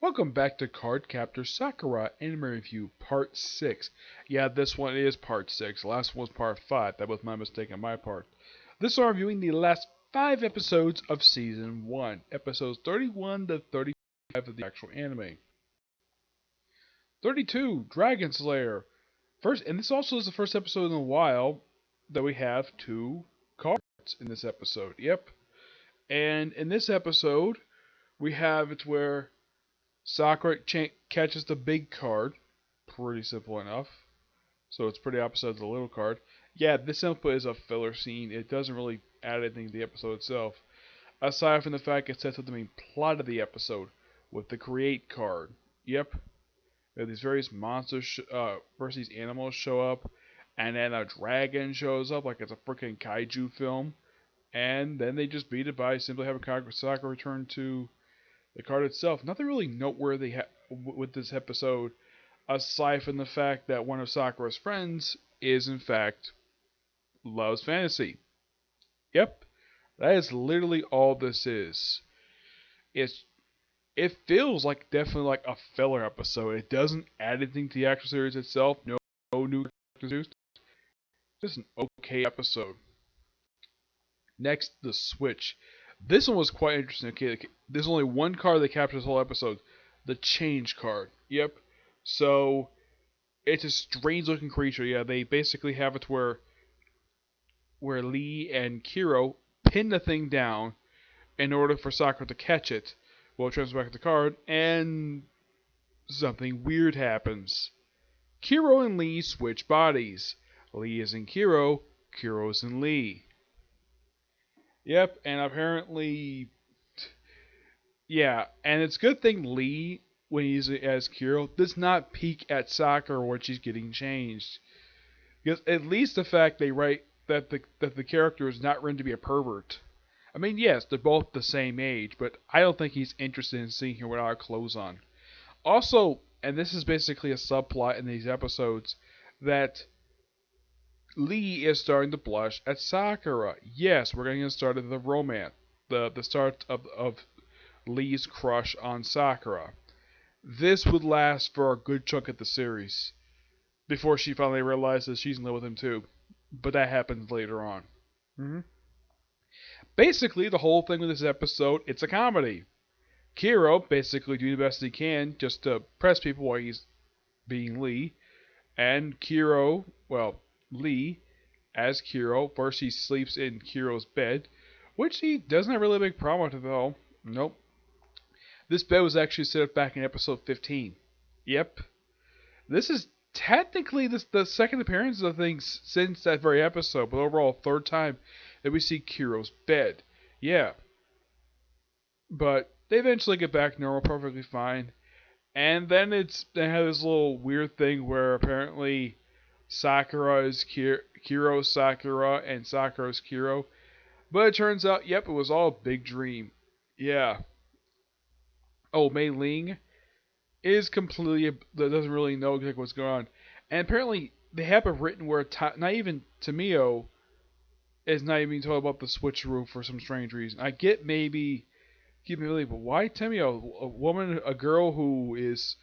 Welcome back to Cardcaptor Sakura Anime Review Part 6. Yeah, this one is Part 6. The last one was Part 5. That was my mistake on my part. This one I'm reviewing the last 5 episodes of Season 1. Episodes 31 to 35 of the actual anime. 32, Dragon Slayer. First, and this also is the first episode in a while that we have 2 cards in this episode. Yep. And in this episode, we have it's where Sakura catches the big card. Pretty simple enough. So it's pretty opposite of the little card. Yeah, this input is a filler scene. It doesn't really add anything to the episode itself. Aside from the fact it sets up the main plot of the episode with the create card. Yep. These various monsters versus animals show up. And then a dragon shows up like it's a freaking kaiju film. And then they just beat it by simply having Sakura return to the card itself. Nothing really noteworthy with this episode, aside from the fact that one of Sakura's friends is, in fact, loves fantasy. Yep, that is literally all this is. It's it feels like definitely like a filler episode. It doesn't add anything to the actual series itself. No new characters. Just an okay episode. Next, the Switch. This one was quite interesting. Okay, there's only one card that captures the whole episode. The change card. Yep. So, it's a strange looking creature. Yeah, they basically have it where Lee and Kiro pin the thing down in order for Sakura to catch it. Well, it transfers back to the card, and something weird happens. Kiro and Lee switch bodies. Lee is in Kiro, Kiro is in Lee. Yep, and apparently, yeah, and it's a good thing Lee, when he's as Kiro, does not peek at Sakura when she's getting changed. Because at least the fact they write that the character is not written to be a pervert. I mean, yes, they're both the same age, but I don't think he's interested in seeing her without her clothes on. Also, and this is basically a subplot in these episodes, that Lee is starting to blush at Sakura. Yes, we're getting started the romance, the start of Lee's crush on Sakura. This would last for a good chunk of the series before she finally realizes she's in love with him too. But that happens later on. Mm-hmm. Basically, the whole thing with this episode, it's a comedy. Kiro basically doing the best he can just to press people while he's being Lee, and Lee, as Kiro, first he sleeps in Kiro's bed, which he doesn't have really a big problem with though. Nope. This bed was actually set up back in episode 15. Yep. This is technically the second appearance of things since that very episode, but overall third time that we see Kiro's bed. Yeah. But they eventually get back normal, perfectly fine. And then they have this little weird thing where apparently Sakura is Kiro's Sakura and Sakura's Kiro. But it turns out, yep, it was all a big dream. Yeah. Oh, Mei Ling is completely doesn't really know exactly what's going on. And apparently they have it written where not even Tamio is not even told about the switcheroo for some strange reason. I get maybe but why Tamio, a girl who is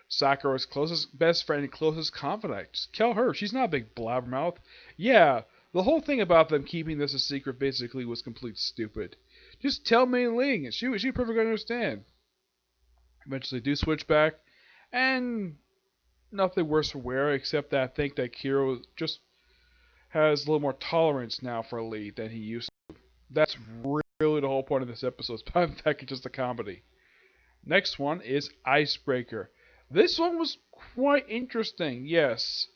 Sakura's closest best friend and closest confidant? Just kill her. She's not a big blabbermouth. Yeah, the whole thing about them keeping this a secret basically was complete stupid. Just tell Mei Ling, and she perfectly understand. Eventually do switch back, and nothing worse for wear except that I think that Kiro just has a little more tolerance now for Lee than he used to. That's really the whole point of this episode. In fact, it's just a comedy. Next one is Icebreaker. This one was quite interesting. Yes,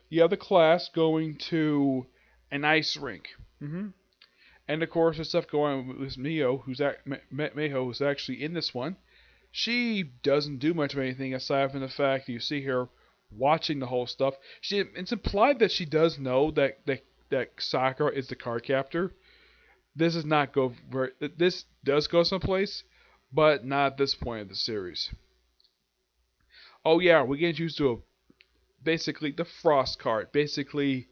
you have the class going to an ice rink. And of course, there's stuff going on with Miho, who's actually in this one. She doesn't do much of anything aside from the fact that you see her watching the whole stuff. It's implied that she does know that Sakura is the card captor. This does not go this does go someplace, but not at this point of the series. Oh yeah, we get introduced to basically the Frost card. Basically,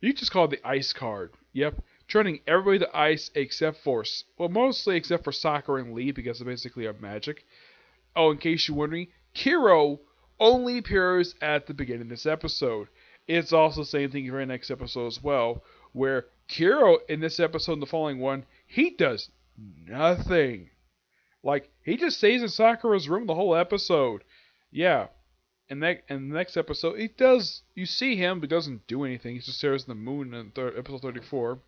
you just call it the Ice card. Yep, turning everybody to ice except for mostly except for Sakura and Lee because they basically have magic. Oh, in case you're wondering, Kiro only appears at the beginning of this episode. It's also the same thing in the very next episode as well, where Kiro in this episode and the following one, he does nothing. Like, he just stays in Sakura's room the whole episode. Yeah. And in the next episode, he does. You see him, but doesn't do anything. He just stares at the moon in episode 34.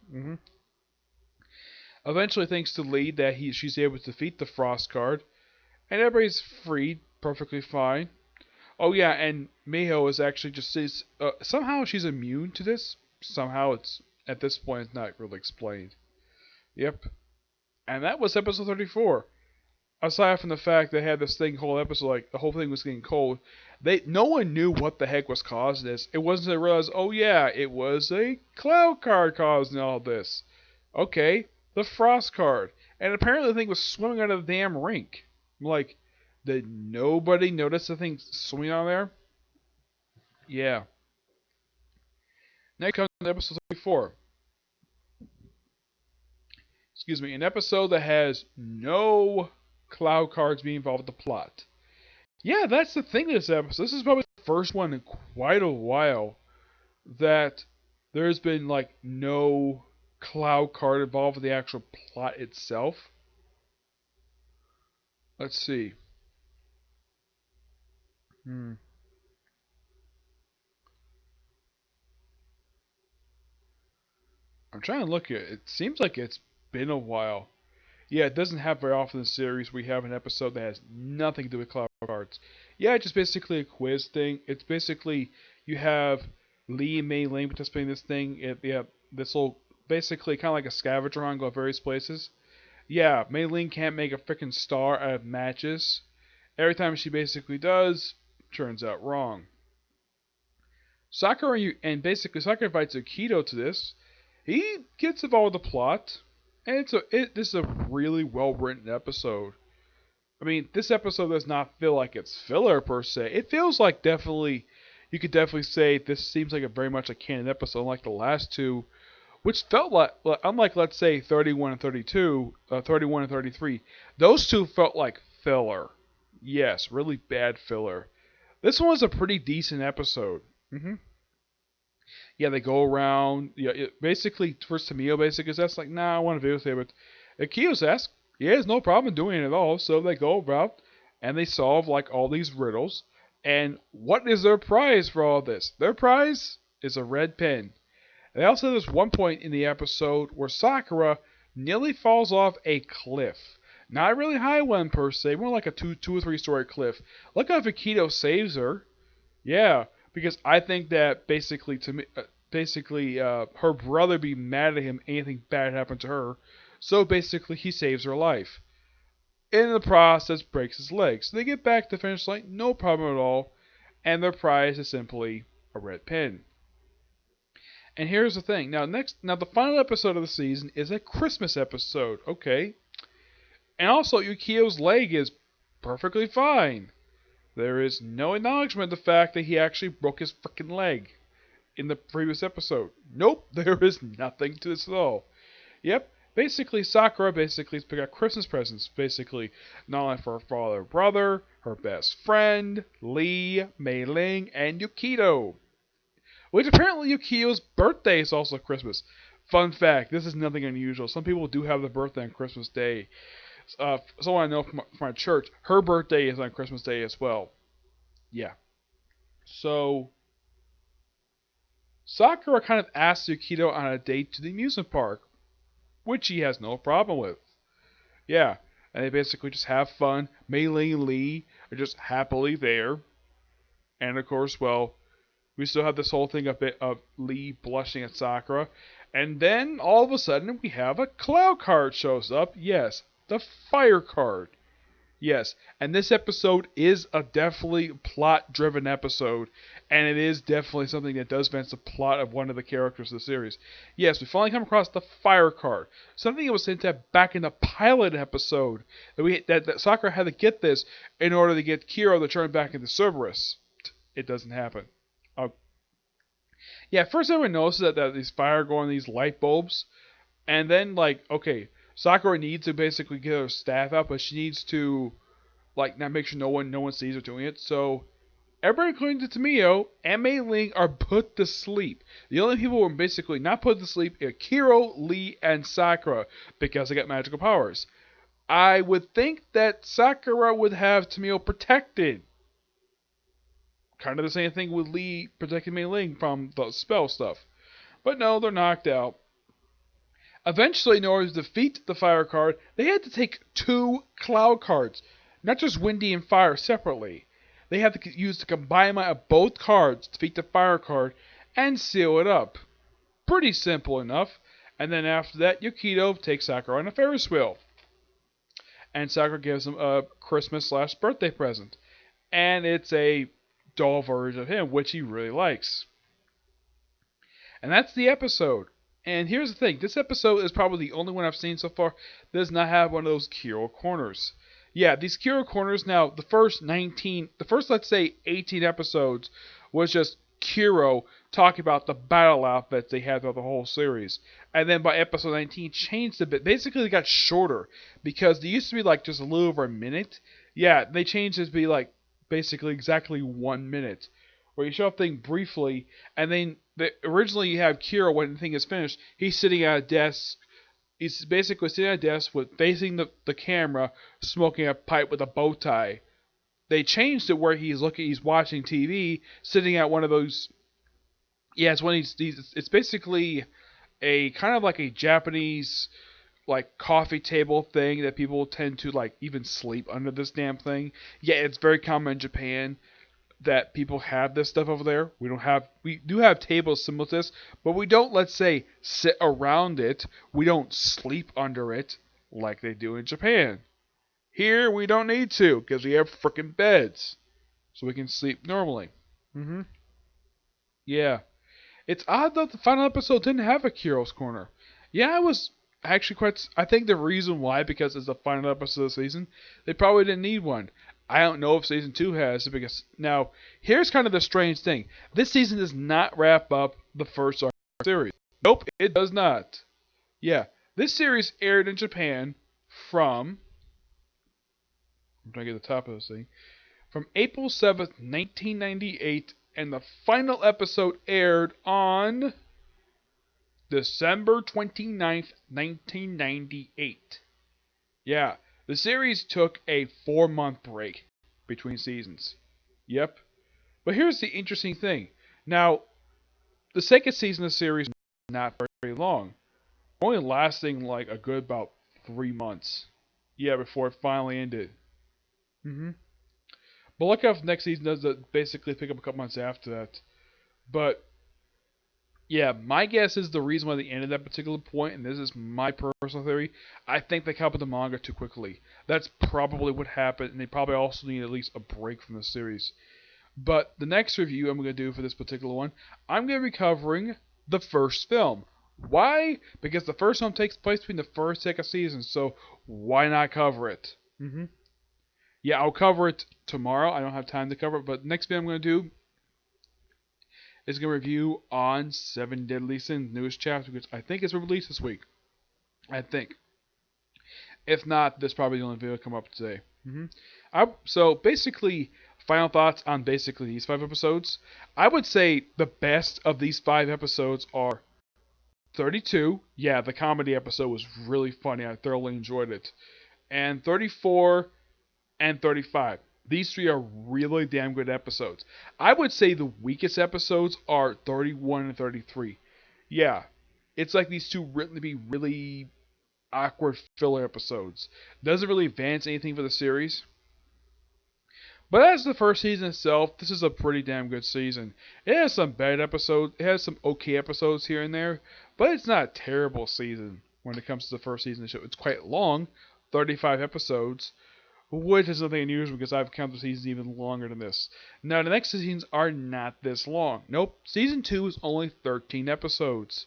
Eventually, thanks to Lee, that she's able to defeat the Frost card, and everybody's freed perfectly fine. Oh yeah, and Miho is actually just somehow she's immune to this. Somehow it's at this point it's not really explained. Yep. And that was episode 34. Aside from the fact they had this thing whole episode, like the whole thing was getting cold, no one knew what the heck was causing this. It wasn't they realized, oh yeah, it was a cloud card causing all this. Okay, the frost card. And apparently the thing was swimming out of the damn rink. Like, did nobody notice the thing swimming on there? Yeah. Next comes episode 34. Excuse me, an episode that has no cloud cards being involved with the plot. Yeah, that's the thing this episode. This is probably the first one in quite a while that there's been like no cloud card involved with the actual plot itself. Let's see. I'm trying to look at it. It seems like it's been a while. Yeah, it doesn't happen very often in the series. We have an episode that has nothing to do with cloud cards. Yeah, it's just basically a quiz thing. It's basically you have Lee and Mei Ling participating in this thing. This will basically kind of like a scavenger hunt, go to various places. Yeah, Mei Ling can't make a freaking star out of matches. Every time she basically does, turns out wrong. Sakura invites Akito to this. He gets involved with the plot. And this is a really well written episode. I mean, this episode does not feel like it's filler per se. It feels like you could definitely say this seems like a very much a canon episode, unlike the last two, which felt like, unlike let's say 31 and 32, 31 and 33, those two felt like filler. Yes, really bad filler. This one was a pretty decent episode. Yeah, they go around. Yeah, basically, first Tamio basically says, like, nah, I want to videotape it. Akio says, he has no problem doing it at all. So they go about and they solve, like, all these riddles. And what is their prize for all this? Their prize is a red pen. And also, there's one point in the episode where Sakura nearly falls off a cliff. Not a really high one per se, more like a two or three story cliff. Look how Akito saves her. Yeah. Because I think that basically, her brother be mad at him. Anything bad happened to her, so basically he saves her life. In the process, breaks his leg. So they get back to the finish line, no problem at all, and their prize is simply a red pin. And here's the thing. Now the final episode of the season is a Christmas episode. Okay, and also Yukio's leg is perfectly fine. There is no acknowledgement of the fact that he actually broke his freaking leg in the previous episode. Nope, there is nothing to this at all. Yep, basically Sakura has picked out Christmas presents, basically, not only for her father, brother, her best friend, Lee, Mei Ling, and Yukito. Which apparently Yukito's birthday is also Christmas. Fun fact, this is nothing unusual. Some people do have their birthday on Christmas Day. Someone I know from my church, her birthday is on Christmas Day as well. Yeah. So, Sakura kind of asks Yukito on a date to the amusement park, which he has no problem with. Yeah, and they basically just have fun. Mei Ling and Lee are just happily there. And of course, well, we still have this whole thing of Lee blushing at Sakura. And then, all of a sudden, we have a cloud card shows up. Yes, the fire card. Yes, and this episode is a definitely plot-driven episode, and it is definitely something that does advance the plot of one of the characters of the series. Yes, we finally come across the fire card, something that was hinted back in the pilot episode that Sakura had to get this in order to get Kiro to turn back into Cerberus. It doesn't happen. Yeah, first everyone notices that these fire go on these light bulbs, and then okay. Sakura needs to basically get her staff out, but she needs to Like, not make sure no one sees her doing it. So everybody, including the Tamio and Mei Ling, are put to sleep. The only people who are basically not put to sleep are Kiro, Lee, and Sakura because they got magical powers. I would think that Sakura would have Tamio protected. Kind of the same thing with Lee protecting Mei Ling from the spell stuff. But no, they're knocked out. Eventually, in order to defeat the fire card, they had to take 2 cloud cards, not just Windy and Fire separately. They had to use the combined amount of both cards to defeat the fire card and seal it up. Pretty simple enough. And then after that, Yukito takes Sakura on a Ferris wheel. And Sakura gives him a Christmas/birthday present. And it's a doll version of him, which he really likes. And that's the episode. And here's the thing, this episode is probably the only one I've seen so far that does not have one of those Kiro corners. Yeah, these Kiro corners, now, the first, let's say, 18 episodes was just Kiro talking about the battle outfits they had throughout the whole series. And then by episode 19, changed a bit. Basically, they got shorter, because they used to be, like, just a little over a minute. Yeah, they changed it to be, like, basically exactly 1 minute, where you show up thing briefly, and then originally you have Kiro when the thing is finished. He's sitting at a desk. He's basically sitting at a desk with facing the camera, smoking a pipe with a bow tie. They changed it where he's watching TV, sitting at one of those. Yeah, it's when it's basically a kind of like a Japanese like coffee table thing that people tend to like even sleep under this damn thing. Yeah, it's very common in Japan that people have this stuff over there. We do have tables similar to this, but we don't, let's say, sit around it. We don't sleep under it like they do in Japan. Here we don't need to because we have frickin' beds, so we can sleep normally. Yeah, it's odd that the final episode didn't have a Kiro's Corner. Yeah, I was actually I think the reason why, because it's the final episode of the season, they probably didn't need one. I don't know if season 2 has it, because now here's kind of the strange thing. This season does not wrap up the first arc of the series. Nope, it does not. Yeah, this series aired in Japan from, I'm trying to get the top of this thing, from April 7th, 1998, and the final episode aired on December 29th, 1998. Yeah, the series took a 4-month break between seasons. Yep. But here's the interesting thing. Now, the second season of the series is not very long. Only lasting like a good about 3 months. Yeah, before it finally ended. But look out if the next season does basically pick up a couple months after that. But yeah, my guess is the reason why they ended that particular point, and this is my personal theory, I think they covered the manga too quickly. That's probably what happened, and they probably also need at least a break from the series. But the next review I'm going to do for this particular one, I'm going to be covering the first film. Why? Because the first film takes place between the first and second season, so why not cover it? Yeah, I'll cover it tomorrow. I don't have time to cover it, but the next video I'm going to do is going to review on 7 Deadly Sins, newest chapter, which I think is released this week. I think. If not, this probably the only video to come up today. So basically, final thoughts on basically these 5 episodes. I would say the best of these 5 episodes are 32. Yeah, the comedy episode was really funny. I thoroughly enjoyed it. And 34 and 35. These 3 are really damn good episodes. I would say the weakest episodes are 31 and 33. Yeah, it's like these 2 written to be really awkward filler episodes. Doesn't really advance anything for the series. But as the first season itself, this is a pretty damn good season. It has some bad episodes, it has some okay episodes here and there, but it's not a terrible season when it comes to the first season of the show. It's quite long, 35 episodes, which is something unusual because I've counted the seasons even longer than this. Now, the next seasons are not this long. Nope, season 2 is only 13 episodes,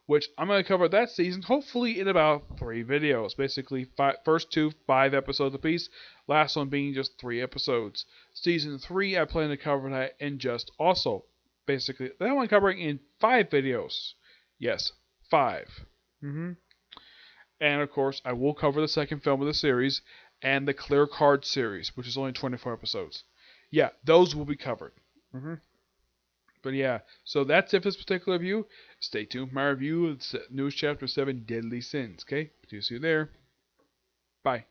which I'm going to cover that season hopefully in about 3 videos. Basically, first 2, 5 episodes apiece, last one being just 3 episodes. Season 3, I plan to cover that in just also, basically, that one covering in 5 videos. Yes, 5. And of course, I will cover the second film of the series, and the Clear Card series, which is only 24 episodes. Yeah, those will be covered. But yeah, so that's it for this particular review. Stay tuned for my review of News Chapter 7, Deadly Sins. Okay? See you there. Bye.